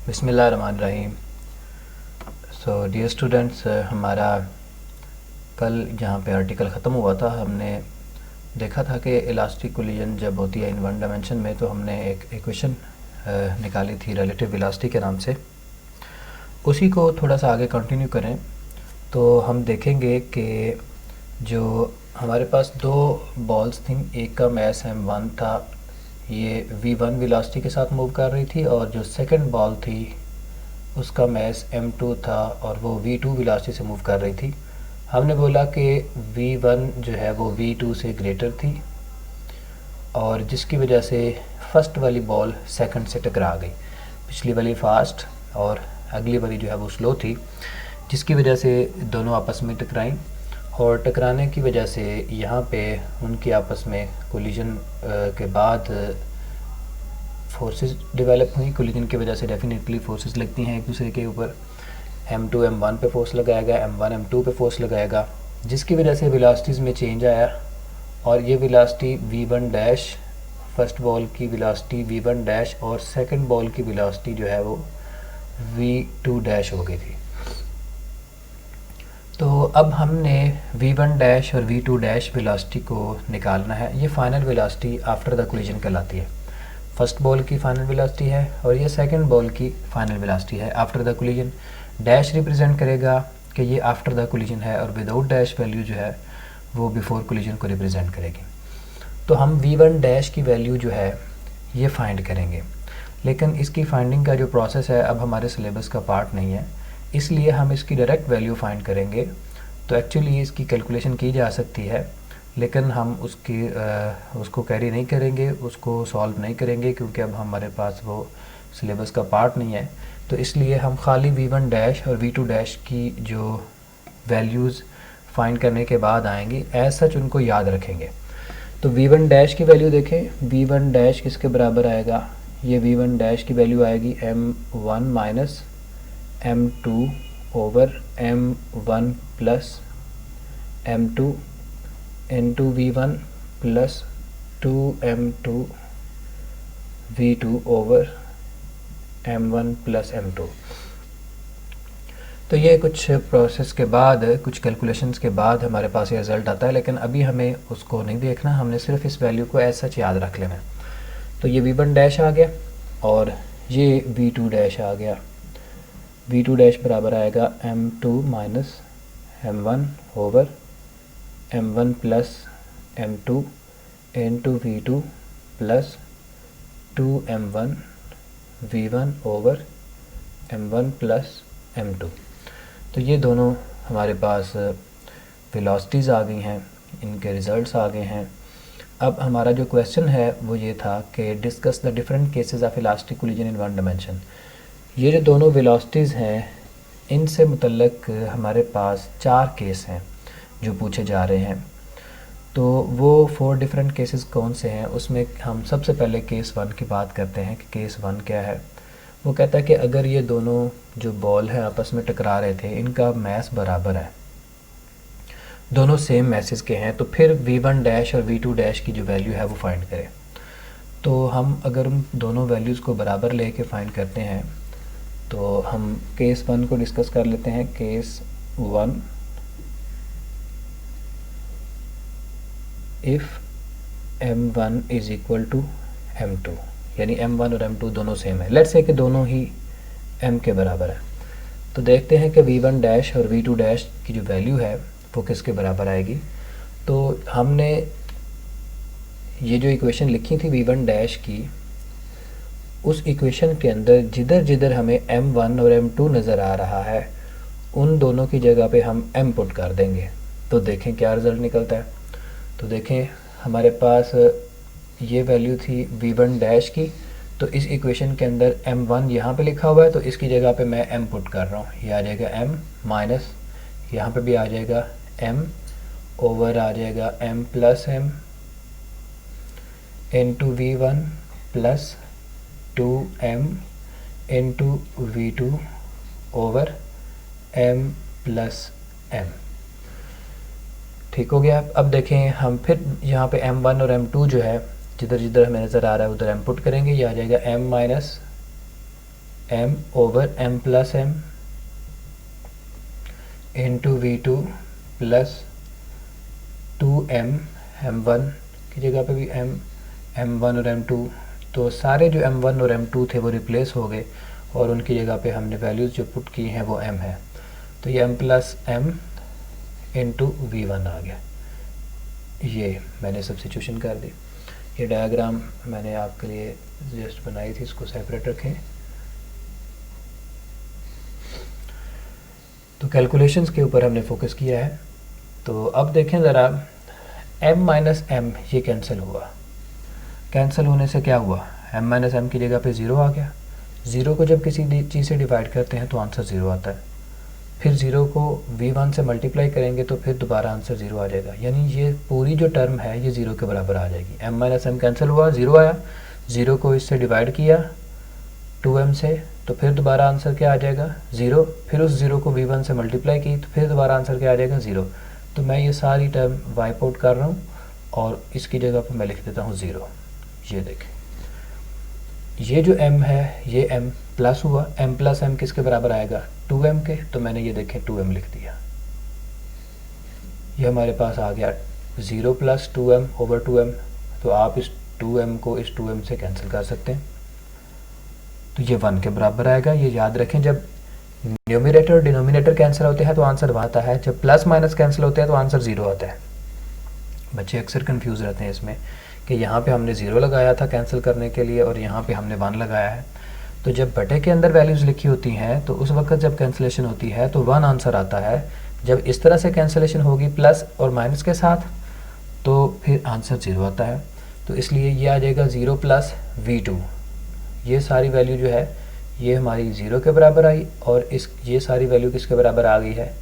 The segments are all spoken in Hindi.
बिस्मिल्लाहिर्रहमानिर्रहीम। सो डियर स्टूडेंट्स, हमारा कल जहाँ पे आर्टिकल ख़त्म हुआ था हमने देखा था कि इलास्टिक कोलिजन जब होती है इन वन डायमेंशन में तो हमने एक इक्वेशन निकाली थी रिलेटिव वेलोसिटी के नाम से। उसी को थोड़ा सा आगे कंटिन्यू करें तो हम देखेंगे कि जो हमारे पास दो बॉल्स थी, एक का मैस m1 था, ये v1 वेलोसिटी के साथ मूव कर रही थी, और जो सेकंड बॉल थी उसका मैस m2 था और वो v2 वेलोसिटी से मूव कर रही थी। हमने बोला कि v1 जो है वो v2 से ग्रेटर थी और जिसकी वजह से फर्स्ट वाली बॉल सेकंड से टकरा गई। पिछली वाली फास्ट और अगली वाली जो है वो स्लो थी, जिसकी वजह से दोनों आपस में टकराई और टकराने की वजह से यहाँ पे उनकी आपस में कोलिजन के बाद फोर्सेस डेवलप हुई। कोलिजन की वजह से डेफिनेटली फोर्सेस लगती हैं एक दूसरे के ऊपर। m2 m1 पे फोर्स लगाएगा, m1 m2 पे फोर्स लगाएगा, जिसकी वजह से वेलोसिटीज़ में चेंज आया और ये velocity v1 dash, first ball की वेलोसिटी v1 डैश और सेकंड बॉल की वेलोसिटी जो है वो v2 डैश हो गई थी। तो अब हमने v1 डैश और v2 डैश वेलोसिटी को निकालना है। ये final velocity after the collision कहलाती है। फर्स्ट बॉल की फाइनल वेलोसिटी है और ये सेकंड बॉल की फाइनल वेलोसिटी है after the collision. Dash represent करेगा कि ये आफ्टर द कोलिजन है और विदाउट डैश वैल्यू जो है वो बिफोर कोलिजन को रिप्रेजेंट करेगी। तो हम v1 डैश की वैल्यू जो है ये फाइंड करेंगे, लेकिन इसकी फाइंडिंग का जो प्रोसेस है अब हमारे सिलेबस का पार्ट नहीं है, इसलिए हम इसकी डायरेक्ट वैल्यू फाइंड करेंगे। तो एक्चुअली इसकी कैलकुलेशन की जा सकती है, लेकिन हम उसको कैरी नहीं करेंगे, उसको सॉल्व नहीं करेंगे, क्योंकि अब हमारे पास वो सिलेबस का पार्ट नहीं है। तो इसलिए हम खाली v1 डैश और v2 डैश की जो वैल्यूज़ फाइंड करने के बाद आएंगी, एज सच उनको याद रखेंगे। तो v1 डैश की वैल्यू देखें, v1 डैश किसके बराबर आएगा? ये v1 डैश की वैल्यू आएगी m1 minus m2 over m1 plus m2 into v1 plus 2m2 v2 over m1 plus m2। तो ये कुछ प्रोसेस के बाद, कुछ कैलकुलेशंस के बाद हमारे पास ये रिज़ल्ट आता है, लेकिन अभी हमें उसको नहीं देखना, हमने सिर्फ इस वैल्यू को एज सच याद रख लेना। तो ये v1 डैश आ गया और ये v2 डैश आ गया। v2 डैश बराबर आएगा m2 minus m1 over m1 plus m2 into v2 plus 2m1 v1 over m1 plus m2। तो ये दोनों हमारे पास वेलोसिटीज़ आ गई हैं, इनके रिज़ल्ट्स आ गए हैं। अब हमारा जो क्वेश्चन है वो ये था कि discuss the different cases of elastic collision in one dimension. ये जो दोनों वेलोसिटीज़ हैं इनसे मुतल्लक हमारे पास 4 केस हैं जो पूछे जा रहे हैं। तो वो 4 डिफरेंट केसेस कौन से हैं, उसमें हम सबसे पहले केस 1 की बात करते हैं कि केस 1 क्या है। वो कहता है कि अगर ये दोनों जो बॉल हैं आपस में टकरा रहे थे, इनका मैस बराबर है, दोनों सेम मैसेज के हैं, तो फिर v1 डैश और v2 डैश की जो वैल्यू है वो फाइंड करें। तो हम अगर उन दोनों वैल्यूज़ को बराबर लेके फाइंड करते हैं तो हम केस 1 को डिस्कस कर लेते हैं। Case 1, if m1 is equal to m2, यानी m1 और m2 दोनों सेम है। लेट्स से कि दोनों ही m के बराबर है। तो देखते हैं कि v1 डैश और v2 डैश की जो वैल्यू है वो किसके बराबर आएगी। तो हमने ये जो इक्वेशन लिखी थी v1 डैश की, उस इक्वेशन के अंदर जिधर जिधर हमें m1 और m2 नज़र आ रहा है उन दोनों की जगह पे हम m पुट कर देंगे। तो देखें क्या रिज़ल्ट निकलता है। तो देखें हमारे पास ये वैल्यू थी v1 डैश की, तो इस इक्वेशन के अंदर m1 यहाँ पे लिखा हुआ है, तो इसकी जगह पे मैं m पुट कर रहा हूँ। ये आ जाएगा m माइनस, यहाँ पे भी आ जाएगा m ओवर आ जाएगा m plus m into v1 plus 2m into v2 over m plus m। ठीक हो गया। अब देखें हम फिर यहाँ पे m1 और m2 जो है जिधर जिधर हमें नज़र आ रहा है उधर m पुट करेंगे। ये आ जाएगा m minus m over m plus m into V2 plus 2m m1 की जगह पे भी m1 और m2, तो सारे जो m1 और m2 थे वो रिप्लेस हो गए और उनकी जगह पे हमने वैल्यूज़ जो पुट की हैं वो m है, तो ये m plus m into V1 आ गया। ये मैंने सब्स्टिट्यूशन कर दी। ये डायग्राम मैंने आपके लिए जस्ट बनाई थी, इसको सेपरेट रखें। तो कैलकुलेशंस के ऊपर हमने फोकस किया है। तो अब देखें ज़रा, m माइनस m ये कैंसिल हुआ। कैंसिल होने से क्या हुआ, m माइनस m की जगह पे ज़ीरो आ गया। ज़ीरो को जब किसी चीज़ से डिवाइड करते हैं तो आंसर ज़ीरो आता है। फिर ज़ीरो को V1 से मल्टीप्लाई करेंगे तो फिर दोबारा आंसर ज़ीरो आ जाएगा, यानी ये पूरी जो टर्म है ये ज़ीरो के बराबर आ जाएगी। m माइनस m कैंसिल हुआ, ज़ीरो आया। ज़ीरो को इससे डिवाइड किया 2m से, तो फिर दोबारा आंसर क्या आ जाएगा, ज़ीरो। फिर उस ज़ीरो को V1 से मल्टीप्लाई की तो फिर दोबारा आंसर क्या आ जाएगा, ज़ीरो। तो मैं ये सारी टर्म वाइप आउट कर रहा हूँ और इसकी जगह पर मैं लिख देता हूँ ज़ीरो। ये देखें, ये जो m है ये m प्लस हुआ। m प्लस m किसके बराबर आएगा, 2m के, तो मैंने ये देखें 2m लिख दिया। ये हमारे पास आ गया 0 प्लस 2m ओवर 2m। तो आप इस 2m को इस 2m से कैंसिल कर सकते हैं, तो ये 1 के बराबर आएगा। ये याद रखें, जब न्यूमरेटर और डिनोमिनेटर कैंसिल होते हैं तो आंसर 1 आता है, जब प्लस माइनस कैंसिल होते हैं तो आंसर 0 आता है। बच्चे अक्सर कंफ्यूज रहते हैं इसमें कि यहाँ पे हमने 0 लगाया था कैंसिल करने के लिए और यहाँ पे हमने 1 लगाया है। तो जब बटे के अंदर वैल्यूज़ लिखी होती हैं तो उस वक्त जब कैंसिलेशन होती है तो 1 आंसर आता है। जब इस तरह से कैंसिलेशन होगी प्लस और माइनस के साथ तो फिर आंसर 0 आता है। तो इसलिए ये आ जाएगा 0 प्लस V2। ये सारी वैल्यू जो है ये हमारी 0 के बराबर आई और ये सारी वैल्यू किसके बराबर आ गई है,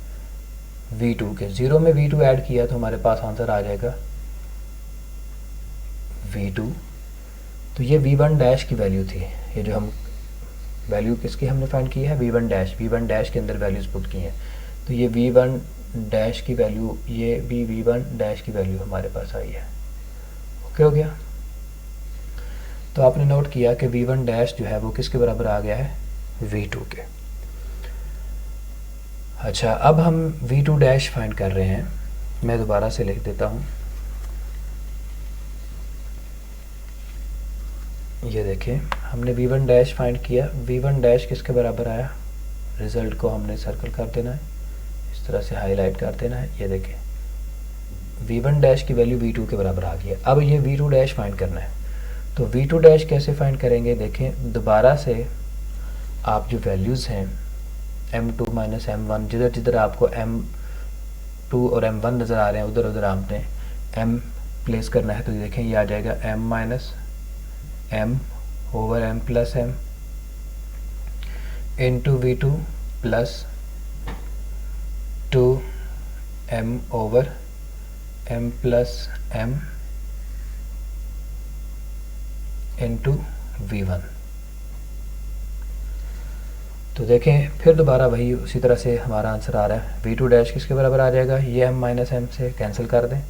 V2 के। 0 में V2 ऐड किया तो हमारे पास आंसर आ जाएगा V2। तो ये V1 डैश की वैल्यू थी। ये जो हम वैल्यू किसकी हमने फाइंड की है, V1 डैश। V1 डैश के अंदर वैल्यूज़ पुट की हैं, तो ये V1 डैश की वैल्यू, ये भी V1 डैश की वैल्यू हमारे पास आई है। ओके हो गया। तो आपने नोट किया कि V1 डैश जो है वो किसके बराबर आ गया है, V2 के। अच्छा, अब हम V2 डैश फाइंड कर रहे हैं। मैं दोबारा से लिख देता हूँ। ये देखें, हमने V1 डैश फाइंड किया। V1 डैश किसके बराबर आया, रिज़ल्ट को हमने सर्कल कर देना है, इस तरह से हाईलाइट कर देना है। ये देखें, V1 डैश की वैल्यू V2 के बराबर आ गई है। अब ये V2 डैश फाइंड करना है। तो V2 डैश कैसे फाइंड करेंगे, देखें दोबारा से आप जो वैल्यूज़ हैं M2 माइनस M1, जिधर जिधर आपको M2 और M1 नज़र आ रहे हैं उधर उधर आपने M प्लेस करना है। तो देखें ये आ जाएगा M minus M over M plus M into V2 plus 2M over M plus M into V1। तो देखें फिर दोबारा वही उसी तरह से हमारा आंसर आ रहा है। V2 डैश किसके बराबर आ जाएगा, ये M माइनस M से कैंसिल कर दें,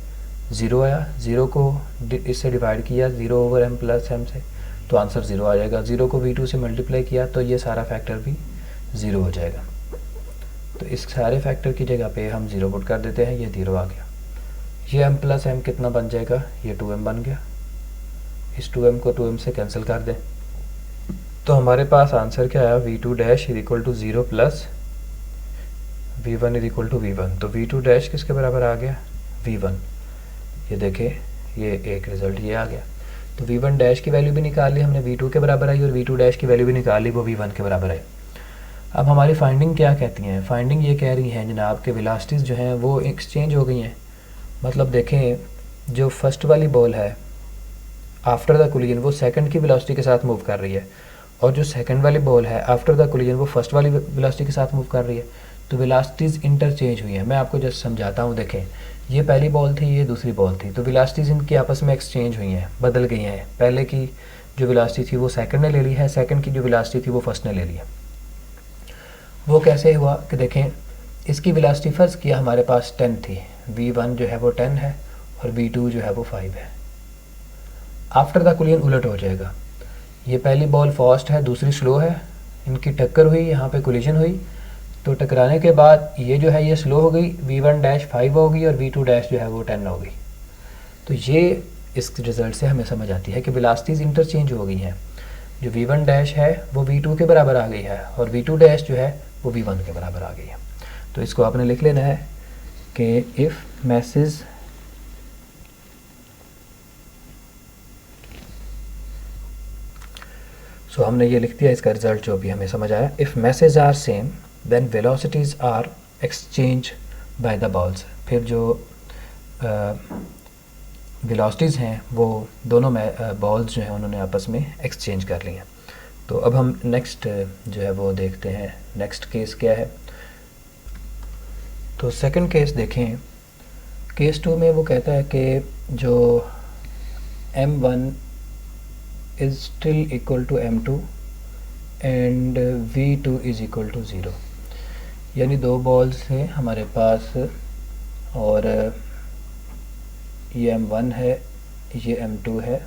0 आया। 0 को इससे डिवाइड किया 0 ओवर M प्लस M से, तो आंसर 0 आ जाएगा। 0 को V2 से मल्टीप्लाई किया तो ये सारा फैक्टर भी 0 हो जाएगा। तो इस सारे फैक्टर की जगह पे हम 0 पुट कर देते हैं, ये 0 आ गया। ये M प्लस M कितना बन जाएगा, ये 2M बन गया। इस 2M को 2M से कैंसिल कर दें, तो हमारे पास आंसर क्या आया, V2 dash is equal to 0 plus V1 is equal to V1। तो V2 डैश किसके बराबर आ गया, V1। ये देखें, ये एक रिज़ल्ट ये आ गया। तो V1 डैश की वैल्यू भी निकाल ली हमने, V2 के बराबर आई, और V2 डैश की वैल्यू भी निकाल ली, वो V1 के बराबर आई। अब हमारी फाइंडिंग क्या कहती हैं, फाइंडिंग ये कह रही हैं जनाब के वेलोसिटीज़ जो हैं वो एक्सचेंज हो गई हैं। मतलब देखें, जो फर्स्ट वाली बॉल है आफ्टर द कोलिजन वो सेकंड की वेलोसिटी के साथ मूव कर रही है, और जो सेकंड वाली बॉल है आफ्टर द कोलिजन वो फर्स्ट वाली वेलोसिटी के साथ मूव कर रही है। तो वेलोसिटीज़ इंटरचेंज हुई हैं। मैं आपको जस्ट समझाता हूँ। देखें, ये पहली बॉल थी, ये दूसरी बॉल थी, तो वेलोसिटीज़ इनकी आपस में एक्सचेंज हुई हैं, बदल गई हैं। पहले की जो वेलोसिटी थी वो सेकंड ने ले ली है, सेकंड की जो वेलोसिटी थी वो फर्स्ट ने ले ली है। वो कैसे हुआ कि देखें, इसकी वेलोसिटी फर्स्ट किया हमारे पास 10 थी, V1 जो है वो 10 है और V2 जो है वो 5 है। आफ्टर द कोलिजन उलट हो जाएगा, ये पहली बॉल फास्ट है, दूसरी स्लो है, इनकी टक्कर हुई, यहाँ पे कोलिजन हुई, तो टकराने के बाद ये जो है ये स्लो हो गई, v1 डैश 5 हो गई और v2 डैश जो है वो 10 हो गई। तो ये इस रिज़ल्ट से हमें समझ आती है कि वेलोसिटीज़ इंटरचेंज हो गई हैं। जो v1 डैश है वो v2 के बराबर आ गई है और v2 डैश जो है वो v1 के बराबर आ गई है। तो इसको आपने लिख लेना है कि इफ़ मैसेज हमने ये लिख दिया, इसका रिज़ल्ट जो भी हमें समझ आया। If masses are same then velocities are exchange by the balls. फिर जो वेलोसिटीज़ हैं वो दोनों में बॉल्स जो हैं उन्होंने आपस में एक्सचेंज कर ली हैं। तो अब हम नेक्स्ट जो है वो देखते हैं, नेक्स्ट केस क्या है। तो सेकंड केस देखें, केस 2 में वो कहता है कि जो m1 is still equal to m2 and v2 is equal to 0। यानी दो बॉल्स हैं हमारे पास और ये m1 है, ये m2 है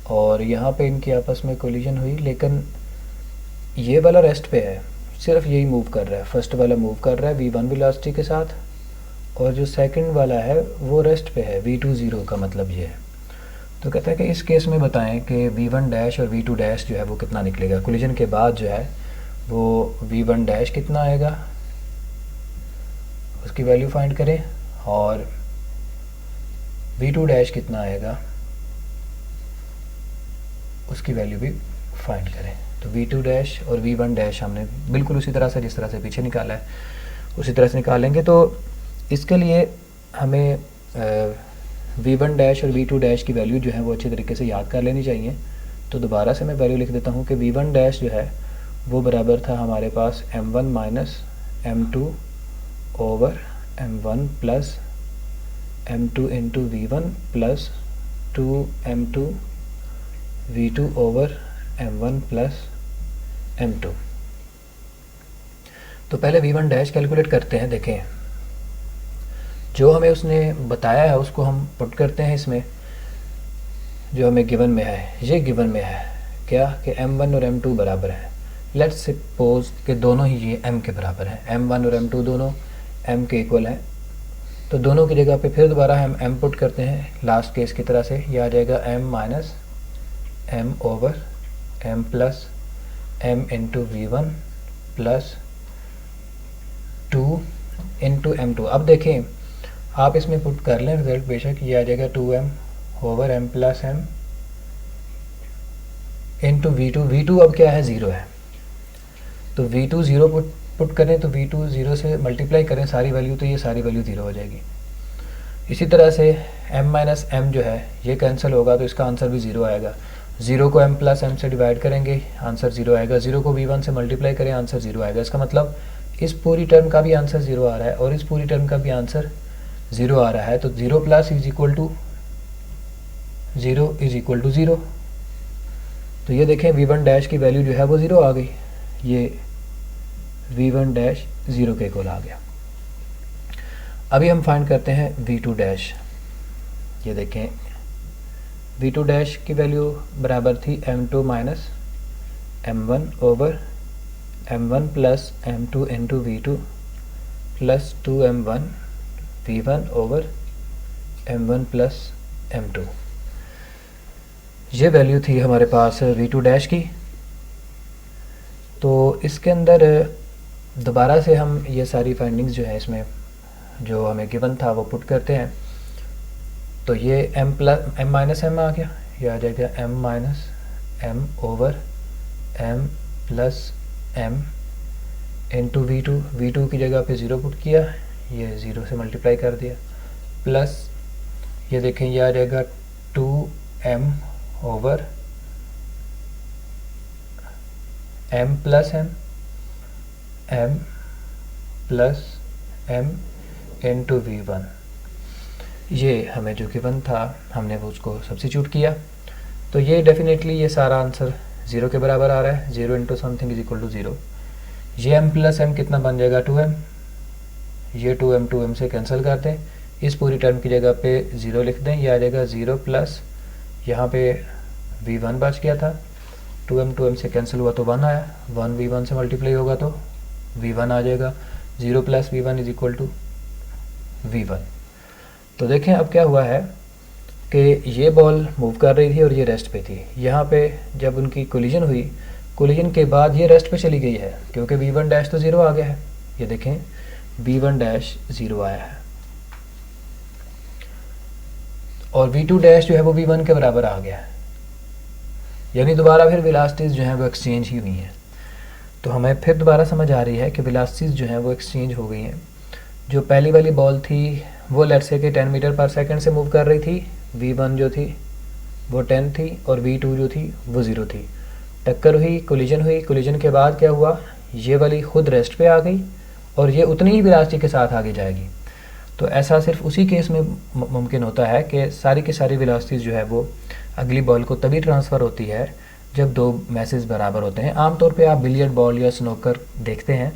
और यहाँ पे इनकी आपस में कोलिजन हुई, लेकिन ये वाला रेस्ट पे है, सिर्फ यही मूव कर रहा है। फर्स्ट वाला मूव कर रहा है v1 वेलोसिटी के साथ और जो सेकंड वाला है वो रेस्ट पे है, v2 0 का मतलब ये है। तो कहता है कि इस केस में बताएं कि v1 डैश और v2 डैश जो है वो कितना निकलेगा। कोलिजन के बाद जो है वो v1 डैश कितना आएगा उसकी वैल्यू फाइंड करें और v2 डैश कितना आएगा उसकी वैल्यू भी फाइंड करें। तो v2 डैश और v1 डैश हमने बिल्कुल उसी तरह से जिस तरह से पीछे निकाला है उसी तरह से निकालेंगे। तो इसके लिए हमें v1 डैश और v2 डैश की वैल्यू जो है वो अच्छे तरीके से याद कर लेनी चाहिए। तो दोबारा से मैं वैल्यू लिख देता हूँ कि v1 डैश जो है वो बराबर था हमारे पास m1 minus m2 over m1 plus m2 into v1 plus 2m2 v2 over m1 plus m2। तो पहले v1 डैश कैलकुलेट करते हैं। देखें जो हमें उसने बताया है उसको हम पुट करते हैं इसमें, जो हमें गिवन में है। ये गिवन में है क्या कि m1 और m2 बराबर है। लेट्स सपोज कि दोनों ही ये m के बराबर हैं, m1 और m2 दोनों m के इक्वल हैं। तो दोनों की जगह पे फिर दोबारा हम m पुट करते हैं लास्ट केस की तरह से। ये आ जाएगा m minus m over m plus m into v1 plus 2 into m2। अब देखें आप इसमें पुट कर लें रिजल्ट, बेशक ये आ जाएगा 2m over m plus m into v2 अब क्या है 0 है। तो v2 0 पुट करें तो v2 0 से मल्टीप्लाई करें सारी वैल्यू, तो ये सारी वैल्यू 0 हो जाएगी। इसी तरह से m माइनस m जो है ये कैंसिल होगा तो इसका आंसर भी 0 आएगा। 0 को m प्लस m से डिवाइड करेंगे आंसर 0 आएगा। 0 को v1 से मल्टीप्लाई करें आंसर 0 आएगा। इसका मतलब इस पूरी टर्म का भी आंसर 0 आ रहा है और इस पूरी टर्म का भी आंसर 0 आ रहा है। तो 0 plus is equal to 0 is equal to 0। तो ये देखें v1 डैश की वैल्यू जो है वो 0 आ गई। ये v1 डैश 0 के इक्वल आ गया। अभी हम फाइंड करते हैं v2 डैश। ये देखें v2 डैश की वैल्यू बराबर थी m2 minus m1 over m1 plus m2 into v2 plus 2m1 v1 over m1 plus m2। ये वैल्यू थी हमारे पास v2 डैश की। तो इसके अंदर दोबारा से हम ये सारी फाइंडिंग्स जो है इसमें जो हमें गिवन था वो पुट करते हैं। तो ये m माइनस m आ गया, ये आ जाएगा m minus m over m plus m into v2 की जगह पे 0 पुट किया, ये 0 से मल्टीप्लाई कर दिया, प्लस ये देखें ये आ जाएगा 2m over m plus m plus m into v1। ये हमें जो गिवन था हमने वो उसको सब्स्टिट्यूट किया। तो ये डेफिनेटली ये सारा आंसर 0 के बराबर आ रहा है। 0 into something is equal to 0। ये m प्लस m कितना बन जाएगा 2m। ये 2m से कैंसिल कर दें, इस पूरी टर्म की जगह पे 0 लिख दें। ये आ जाएगा 0 प्लस यहाँ पे v1 बच गया था 2m से कैंसिल हुआ तो 1 आया, 1 v1 से मल्टीप्लाई होगा तो v1 आ जाएगा, 0 + v1 is equal to v1। तो देखें अब क्या हुआ है कि ये बॉल मूव कर रही थी और ये रेस्ट पे थी। यहाँ पे जब उनकी कोलिजन हुई, कोलिजन के बाद ये रेस्ट पे चली गई है क्योंकि v1 डैश तो 0 आ गया है। ये देखें v1 डैश 0 आया है और v2 डैश जो है वो v1 के बराबर आ गया है, यानी दोबारा फिर वेलोसिटीज़ जो हैं वो एक्सचेंज ही हुई हैं। तो हमें फिर दोबारा समझ आ रही है कि वेलोसिटीज़ जो हैं वो एक्सचेंज हो गई हैं। जो पहली वाली बॉल थी वो लेट्स से कि 10 मीटर पर सेकंड से मूव कर रही थी, v1 जो थी वो 10 थी और v2 जो थी वो 0 थी। टक्कर हुई, कोलिजन हुई, कोलिजन के बाद क्या हुआ, ये वाली खुद रेस्ट पे आ गई और ये उतनी ही वेलोसिटी के साथ आगे जाएगी। तो ऐसा सिर्फ उसी केस में मुमकिन होता है कि सारी की सारी वेलोसिटीज़ जो है वो अगली बॉल को तभी ट्रांसफ़र होती है जब दो मैसेज बराबर होते हैं। आमतौर पे आप बिलियर्ड बॉल या स्नोकर देखते हैं,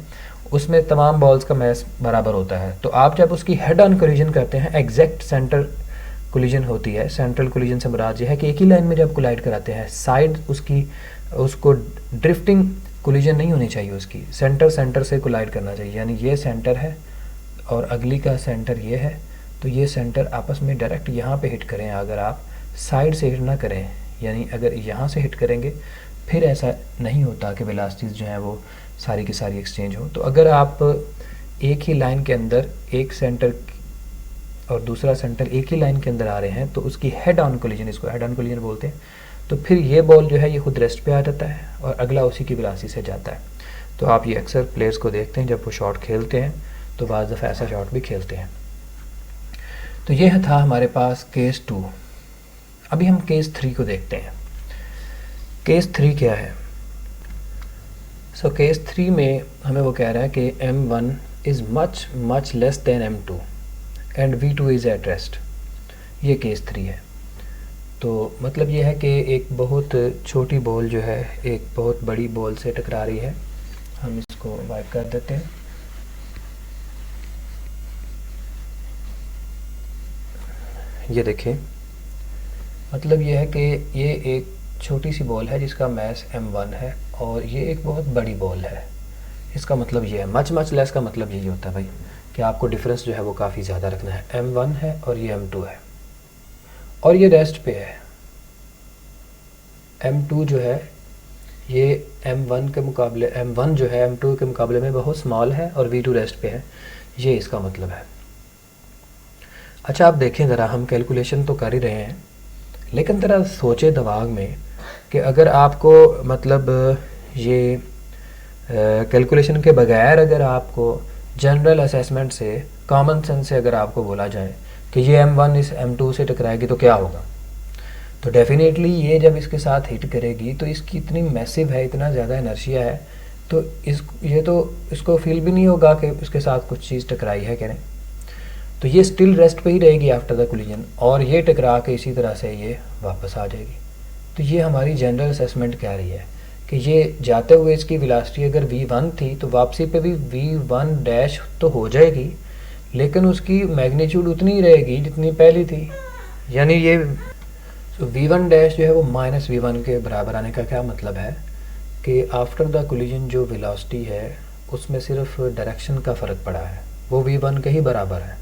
उसमें तमाम बॉल्स का मैस बराबर होता है। तो आप जब उसकी हेड ऑन कोलिजन करते हैं, एग्जैक्ट सेंटर कोलिजन होती है। सेंट्रल कोलिजन से मुराद ये है कि एक ही लाइन में जब कोलाइड कराते हैं, साइड उसको ड्रिफ्टिंग कोलिजन नहीं होनी चाहिए, उसकी सेंटर से कोलाइड करना चाहिए। यानी ये सेंटर है और अगली का सेंटर ये है, तो ये सेंटर आपस में डायरेक्ट यहाँ पे हिट करें। अगर आप साइड से हिट ना करें, यानी अगर यहाँ से हिट करेंगे, फिर ऐसा नहीं होता कि वेलोसिटीज़ जो हैं वो सारी की सारी एक्सचेंज हो। तो अगर आप एक ही लाइन के अंदर एक सेंटर और दूसरा सेंटर एक ही लाइन के अंदर आ रहे हैं तो उसकी हेड ऑन कोलिजन, इसको हेड ऑन कोलिजन बोलते हैं, तो फिर ये बॉल जो है ये खुद रेस्ट पे आ जाता है और अगला उसी की वेलोसिटी से जाता है। तो आप ये अक्सर प्लेयर्स को देखते हैं जब वो शॉट खेलते हैं तो बाज़ दफ़ा ऐसा शॉट भी खेलते हैं। तो ये था हमारे पास केस 2। अभी हम केस 3 को देखते हैं। केस 3 क्या है? सो केस 3 में हमें वो कह रहा है कि m1 is much less than m2 and v2 is at rest. ये केस 3 है। तो मतलब ये है कि एक बहुत छोटी बॉल जो है एक बहुत बड़ी बॉल से टकरा रही है। हम इसको वाइप कर देते हैं। ये देखिए, मतलब ये है कि ये एक छोटी सी बॉल है जिसका मैस m1 है और ये एक बहुत बड़ी बॉल है। इसका मतलब ये है मच लेस का मतलब यही होता है भाई कि आपको डिफरेंस जो है वो काफ़ी ज़्यादा रखना है। m1 है और ये m2 है और ये रेस्ट पे है। m2 जो है ये m1 के मुकाबले, m1 जो है m2 के मुकाबले में बहुत स्मॉल है और v2 रेस्ट पे है। ये इसका मतलब है। अच्छा आप देखें ज़रा, हम कैलकुलेशन तो कर ही रहे हैं, लेकिन ज़रा सोचे दिमाग में कि अगर आपको मतलब ये कैलकुलेशन के बगैर अगर आपको जनरल असेसमेंट से, कॉमन सेंस से अगर आपको बोला जाए कि ये m1 इस m2 से टकराएगी तो क्या होगा, तो डेफिनेटली ये जब इसके साथ हिट करेगी तो इसकी इतनी मैसिव है, इतना ज़्यादा इनर्शिया है, तो इसको फील भी नहीं होगा कि उसके साथ कुछ चीज़ टकराई है कि नहीं। तो ये स्टिल रेस्ट पे ही रहेगी आफ्टर द कोलिजन और ये टकरा के इसी तरह से ये वापस आ जाएगी। तो ये हमारी जनरल असेसमेंट कह रही है कि ये जाते हुए इसकी वेलोसिटी अगर v1 थी तो वापसी पे भी v1 डैश तो हो जाएगी, लेकिन उसकी मैग्नीट्यूड उतनी ही रहेगी जितनी पहली थी। यानी ये v1 डैश जो है वो -v1 के बराबर आने का क्या मतलब है कि आफ्टर द कोलिजन जो वेलोसिटी है उसमें सिर्फ डायरेक्शन का फ़र्क पड़ा है, वो v1 के ही बराबर है।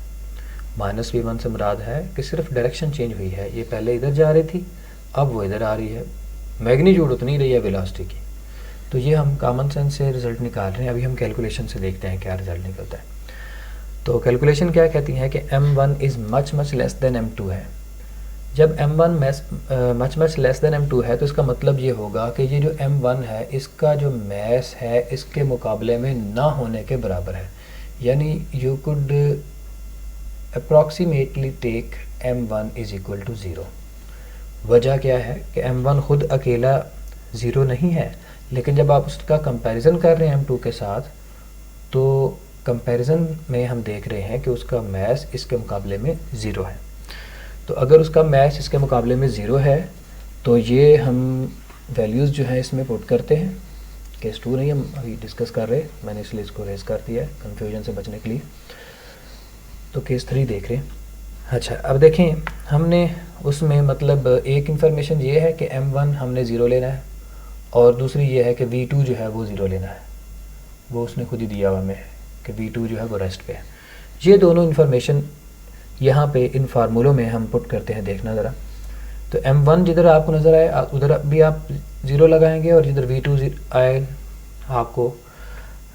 -v1 से मुराद है कि सिर्फ डायरेक्शन चेंज हुई है। ये पहले इधर जा रही थी, अब वो इधर आ रही है, मैग्नीट्यूड उतनी रही है वेलोसिटी की। तो ये हम कॉमन सेंस से रिज़ल्ट निकाल रहे हैं। अभी हम कैलकुलेशन से देखते हैं क्या रिज़ल्ट निकलता है। तो कैलकुलेशन क्या कहती है कि m1 is much less than m2 है। जब m1 much less than m2 है तो इसका मतलब ये होगा कि ये जो m1 है इसका जो मैस है इसके मुकाबले में ना होने के बराबर है। यानी you could approximately take m1 is equal to 0। वजह क्या है कि m1 ख़ुद अकेला 0 नहीं है, लेकिन जब आप उसका कंपैरिजन कर रहे हैं m2 के साथ तो कंपैरिजन में हम देख रहे हैं कि उसका मैस इसके मुकाबले में 0 है। तो अगर उसका मैस इसके मुकाबले में 0 है तो ये हम वैल्यूज़ जो है इसमें पुट करते हैं। केस 2 नहीं हम अभी डिस्कस कर रहे, मैंने इसलिए इसको रेज कर दिया है कन्फ्यूजन से बचने के लिए। तो केस 3 देख रहे हैं। अच्छा अब देखें, हमने उसमें मतलब एक इंफॉर्मेशन ये है कि m1 हमने 0 लेना है और दूसरी ये है कि V2 जो है वो 0 लेना है, वो उसने खुद ही दिया हुआ हमें कि V2 जो है वो रेस्ट पे है। ये दोनों इन्फॉर्मेशन यहाँ पे इन फार्मूलों में हम पुट करते हैं, देखना ज़रा। तो M1 जिधर आपको नज़र आए उधर भी आप 0 लगाएंगे, और जिधर V2 आए आपको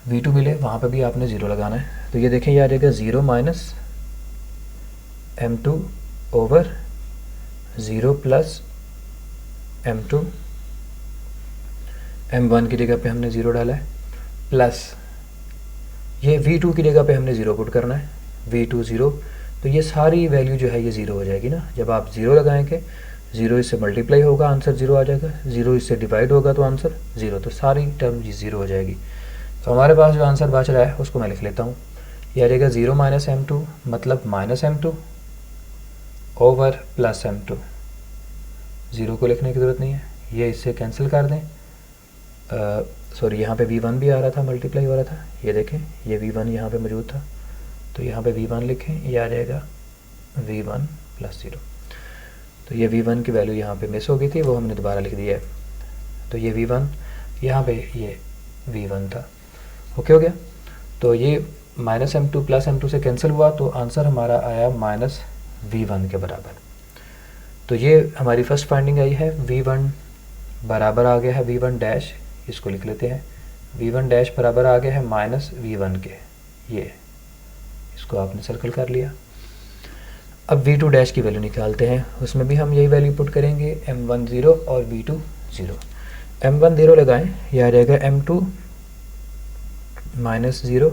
V2 मिले वहाँ पे भी आपने 0 लगाना है। तो ये देखें, ये आ जाएगा 0 minus M2 over 0 plus M2। M1 की जगह पे हमने 0 डाला है, प्लस ये V2 की जगह पे हमने 0 पुट करना है, V2 0। तो ये सारी वैल्यू जो है ये 0 हो जाएगी ना। जब आप 0 लगाएंगे, 0 इससे मल्टीप्लाई होगा, आंसर 0 आ जाएगा, 0 इससे डिवाइड होगा तो आंसर 0, तो सारी टर्म 0 हो जाएगी। तो हमारे पास जो आंसर बच रहा है उसको मैं लिख लेता हूँ। ये आ जाएगा 0 माइनस M2 मतलब minus M2 over plus M2। 0 को लिखने की ज़रूरत नहीं है, ये इससे कैंसिल कर दें। सॉरी, यहाँ पे V1 भी आ रहा था, मल्टीप्लाई हो रहा था, ये देखें ये V1 यहाँ पे मौजूद था, तो यहाँ पे V1 लिखें, ये आ जाएगा V1 प्लस 0। तो ये V1 की वैल्यू यहाँ पे मिस हो गई थी, वो हमने दोबारा लिख दिया है। तो ये V1 यहाँ पे ये V1 था, ओके हो गया। तो ये माइनस M2 प्लस M2 से कैंसिल हुआ, तो आंसर हमारा आया माइनस V1 के बराबर। तो ये हमारी फर्स्ट फाइंडिंग आई है। V1 बराबर आ गया है V1 डैश, इसको लिख लेते हैं। V1 डैश बराबर आ गया है माइनस V1 के, ये इसको आपने सर्कल कर लिया। अब V2 डैश की वैल्यू निकालते हैं, उसमें भी हम यही वैल्यू पुट करेंगे, M1 0 और V2 0। M1 0 लगाएं, ये आ जाएगा M2 माइनस 0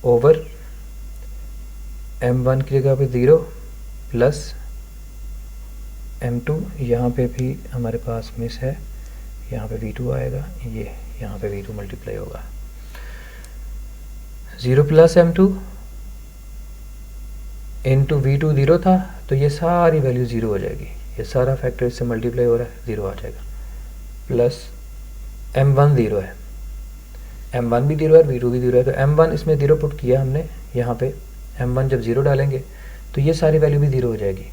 ओवर M1 की जगह पे 0 प्लस M2, यहाँ पे भी हमारे पास मिस है, यहाँ पे V2 आएगा, ये यहाँ पे V2 मल्टीप्लाई होगा, 0 प्लस M2 इंटू V2 0 था, तो ये सारी वैल्यू 0 हो जाएगी, ये सारा फैक्टर इससे मल्टीप्लाई हो रहा है, 0 आ जाएगा, प्लस M1 0 है, M1 भी 0 है, V2 भी 0 है, तो M1 इसमें 0 पुट किया हमने यहाँ पे। M1 जब 0 डालेंगे तो ये सारी वैल्यू भी 0 हो जाएगी,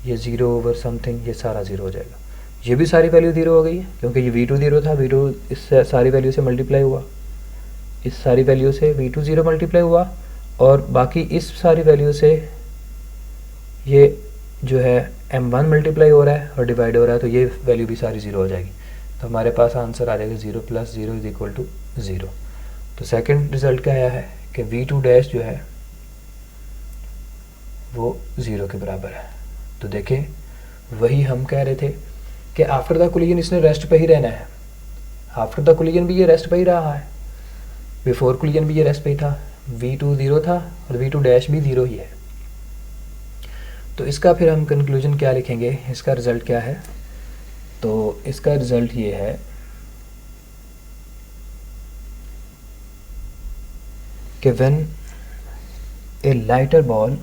ये 0 ओवर समथिंग, ये सारा 0 हो जाएगा। ये भी सारी वैल्यू 0 हो गई है, क्योंकि ये V2 0 था, V2 इस सारी वैल्यू से मल्टीप्लाई हुआ, इस सारी वैल्यू से V2 0 मल्टीप्लाई हुआ, और बाकी इस सारी वैल्यू से ये जो है M1 मल्टीप्लाई हो रहा है और डिवाइड हो रहा है, तो ये वैल्यू भी सारी 0 हो जाएगी। तो हमारे पास आंसर आ जाएगा 0 प्लस 0 इज इक्वल टू 0। तो सेकंड रिजल्ट क्या आया है कि V2 डैश जो है वो 0 के बराबर है। तो देखें, वही हम कह रहे थे कि आफ्टर द कोलिजन इसने रेस्ट पे ही रहना है, आफ्टर द कोलिजन भी ये रेस्ट पे ही रहा है, बिफोर कोलिजन भी ये रेस्ट पे ही था, V2 0 था और V2 डैश भी 0 ही है। तो इसका फिर हम कंक्लूजन क्या लिखेंगे, इसका रिज़ल्ट क्या है? तो इसका रिज़ल्ट ये है कि व्हेन ए लाइटर बॉल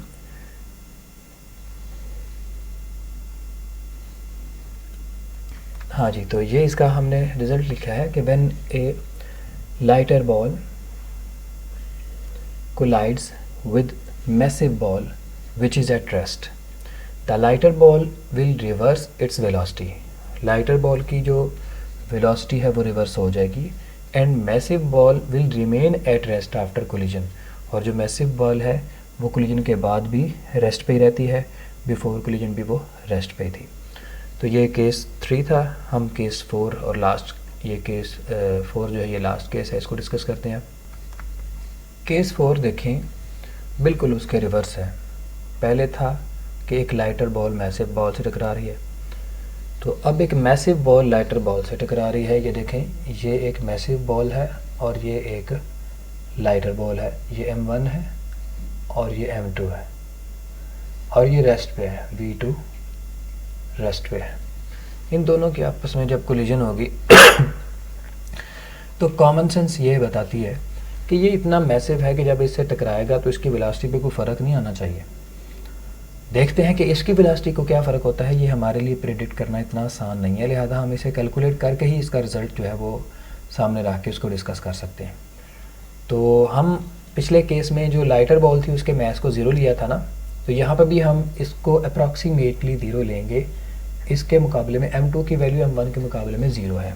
हाँ जी, तो ये इसका हमने रिज़ल्ट लिखा है कि when A lighter ball collides with massive ball which is at rest, the lighter ball will reverse its velocity। lighter ball की जो velocity है वो reverse हो जाएगी, and massive ball will remain at rest after collision। और जो massive ball है वो collision के बाद भी rest पे ही रहती है, before collision भी वो rest पे ही थी। तो ये केस 3 था। हम केस 4 और लास्ट, ये केस 4 जो है ये लास्ट केस है, इसको डिस्कस करते हैं। केस 4 देखें, बिल्कुल उसके रिवर्स है। पहले था कि एक लाइटर बॉल मैसिव बॉल से टकरा रही है, तो अब एक मैसिव बॉल लाइटर बॉल से टकरा रही है। ये देखें, ये एक मैसिव बॉल है और ये एक लाइटर बॉल है, ये M1 है और ये M2 है, और ये रेस्ट पे है, V2 रेस्ट पे है। इन दोनों की आपस में जब कोलिजन होगी तो कॉमन सेंस ये बताती है कि ये इतना मैसिव है कि जब इससे टकराएगा तो इसकी वेलोसिटी पे कोई फ़र्क नहीं आना चाहिए। देखते हैं कि इसकी वेलोसिटी को क्या फ़र्क होता है। ये हमारे लिए प्रेडिक्ट करना इतना आसान नहीं है, लिहाजा हम इसे कैलकुलेट करके ही इसका रिज़ल्ट जो है वो सामने रख के उसको डिस्कस कर सकते हैं। तो हम पिछले केस में जो लाइटर बॉल थी उसके मैस को 0 लिया था ना, तो यहाँ पर भी हम इसको अप्रॉक्सीमेटली 0 लेंगे। इसके मुकाबले में M2 की वैल्यू M1 के मुकाबले में 0 है।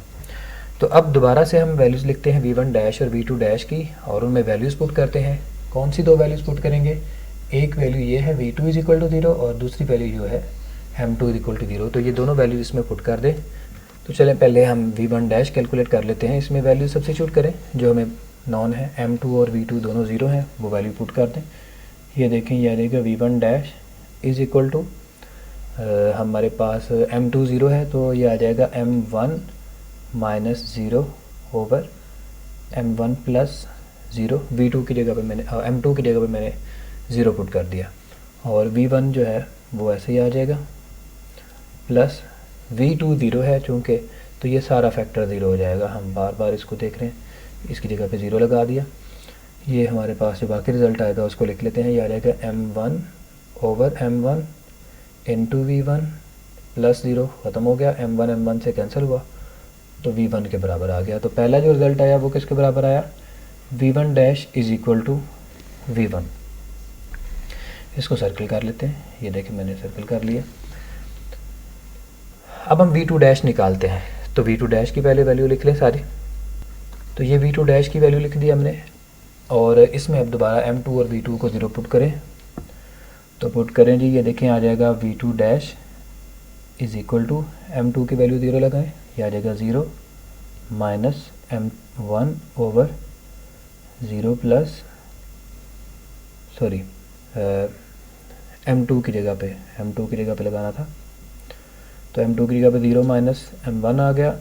तो अब दोबारा से हम वैल्यूज़ लिखते हैं v1 डैश और v2 डैश की, और उनमें वैल्यूज़ पुट करते हैं। कौन सी दो वैल्यूज़ पुट करेंगे? एक वैल्यू ये है v2 इज इक्वल टू 0 और दूसरी वैल्यू जो है m2 इज इक्वल टू 0। तो ये दोनों वैल्यूज़ इसमें पुट कर दें। तो चलें पहले हम v1 डैश कैलकुलेट कर लेते हैं, इसमें वैल्यू सब्स्टिट्यूट करें जो हमें नॉन है। m2 और v2 दोनों 0 हैं, वो वैल्यू पुट कर दें। ये देखें, ये आ जाएगा v1 dash is equal to, हमारे पास m2 0 है तो ये आ जाएगा m1 minus 0 over m1 plus 0। v2 की जगह पे मैंने m2 की जगह पे मैंने 0 पुट कर दिया, और v1 जो है वो ऐसे ही आ जाएगा, प्लस v2 0 है चूँकि, तो ये सारा फैक्टर 0 हो जाएगा। हम बार बार इसको देख रहे हैं, इसकी जगह पे 0 लगा दिया। ये हमारे पास जो बाकी रिज़ल्ट आएगा उसको लिख लेते हैं। ये आ जाएगा m1 over m1 into v1 plus 0, ख़त्म हो गया। m1 m1 से कैंसिल हुआ तो v1 के बराबर आ गया। तो पहला जो रिज़ल्ट आया वो किसके बराबर आया? v1 dash is equal to v1। इसको सर्कल कर लेते हैं। ये देखें, मैंने सर्कल कर लिया। अब हम v2 डैश निकालते हैं, तो v2 डैश की पहले वैल्यू लिख लें सारी। तो ये v2 डैश की वैल्यू लिख दी हमने, और इसमें अब दोबारा m2 और v2 को 0 पुट करें। तो पुट करें जी, ये देखें आ जाएगा v2 dash is equal to m2 की वैल्यू 0 लगाएं, ये आ जाएगा 0 minus m1 over 0 plus sorry m2 की जगह पे लगाना था। तो m2 की जगह पे 0 माइनस m1 आ गया,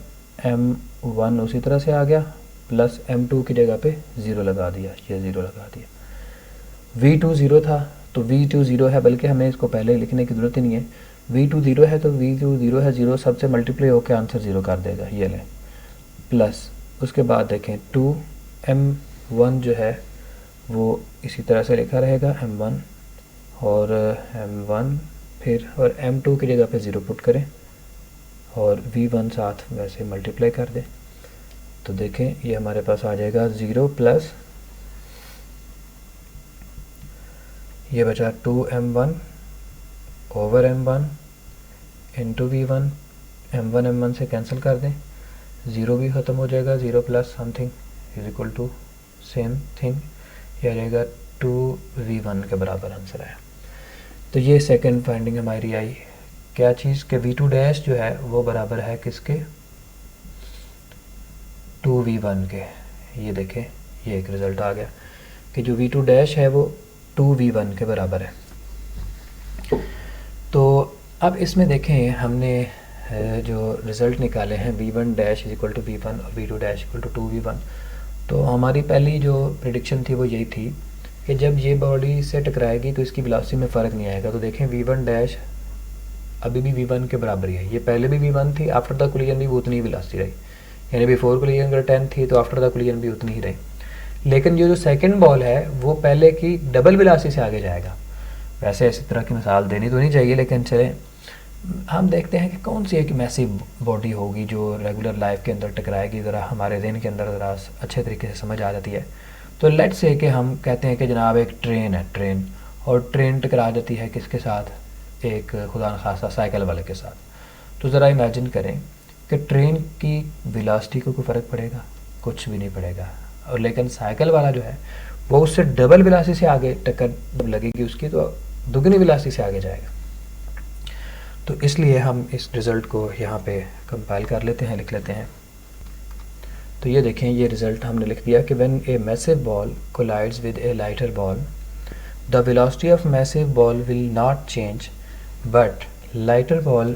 m1 उसी तरह से आ गया, प्लस m2 की जगह पे 0 लगा दिया, ये 0 लगा दिया। v2 0 था तो v2 0 है, बल्कि हमें इसको पहले लिखने की ज़रूरत ही नहीं है। v2 0 है तो v2 0 है, 0 सबसे मल्टीप्लाई होकर आंसर 0 कर देगा, ये लें। प्लस उसके बाद देखें 2m1 जो है वो इसी तरह से लिखा रहेगा, m1 और m1 फिर, और m2 की जगह पे 0 पुट करें और v1 साथ वैसे मल्टीप्लाई कर दें। तो देखें ये हमारे पास आ जाएगा 0 प्लस ये बचा 2m1 over m1 into v1। m1 m1 से कैंसिल कर दें, 0 भी ख़त्म हो जाएगा, 0 plus something is equal to same thing, ये आ जाएगा 2v1 के बराबर आंसर आया। तो ये सेकंड फाइंडिंग हमारी आई, क्या चीज़ के v2 डैश जो है वो बराबर है किसके? 2v1 के। ये देखें, ये एक रिज़ल्ट आ गया कि जो v2 डैश है वो 2v1 के बराबर है। तो अब इसमें देखें, हमने जो रिज़ल्ट निकाले हैं v1 dash is equal to v1 और v2 dash equal to 2v1। तो हमारी पहली जो प्रेडिक्शन थी वो यही थी कि जब ये बॉडी से टकराएगी तो इसकी वेलोसिटी में फ़र्क नहीं आएगा। तो देखें v1 डैश अभी भी v1 के बराबर ही है, ये पहले भी v1 थी, आफ्टर द कोलिजन भी वो उतनी ही वेलोसिटी रही, यानी बिफोर कोलिजन अगर 10 थी तो आफ्टर द कोलिजन भी उतनी ही रही। लेकिन जो सेकंड बॉल है वो पहले की डबल वेलोसिटी से आगे जाएगा। वैसे इस तरह की मिसाल देनी तो नहीं चाहिए, लेकिन चलें हम देखते हैं कि कौन सी एक मैसिव बॉडी होगी जो रेगुलर लाइफ के अंदर टकराएगी, ज़रा हमारे दिन के अंदर ज़रा अच्छे तरीके से समझ आ जाती है। तो लेट्स से कि हम कहते हैं कि जनाब एक ट्रेन है, ट्रेन, और ट्रेन टकरा जाती है किसके साथ? एक खुदा न खास्ता साइकिल वाले के साथ। तो ज़रा इमेजिन करें कि ट्रेन की वेलोसिटी को कोई फ़र्क पड़ेगा? कुछ भी नहीं पड़ेगा। और लेकिन साइकिल वाला जो है वो उससे डबल वेलोसिटी से आगे टक्कर लगेगी उसकी, तो दुगनी वेलोसिटी से आगे जाएगा। तो इसलिए हम इस रिज़ल्ट को यहाँ पे कंपाइल कर लेते हैं, लिख लेते हैं। तो ये देखें, ये रिज़ल्ट हमने लिख दिया कि when a massive ball collides with a lighter ball the velocity of massive ball will not change but lighter ball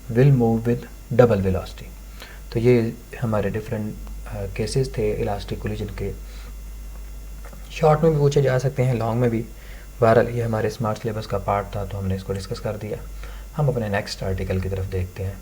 will move with double velocity. तो ये हमारे डिफरेंट केसेस थे इलास्टिक कोलिजन के, शॉर्ट में भी पूछे जा सकते हैं, लॉन्ग में भी। बहरहाल ये हमारे स्मार्ट सिलेबस का पार्ट था तो हमने इसको डिस्कस कर दिया। हम अपने नेक्स्ट आर्टिकल की तरफ देखते हैं।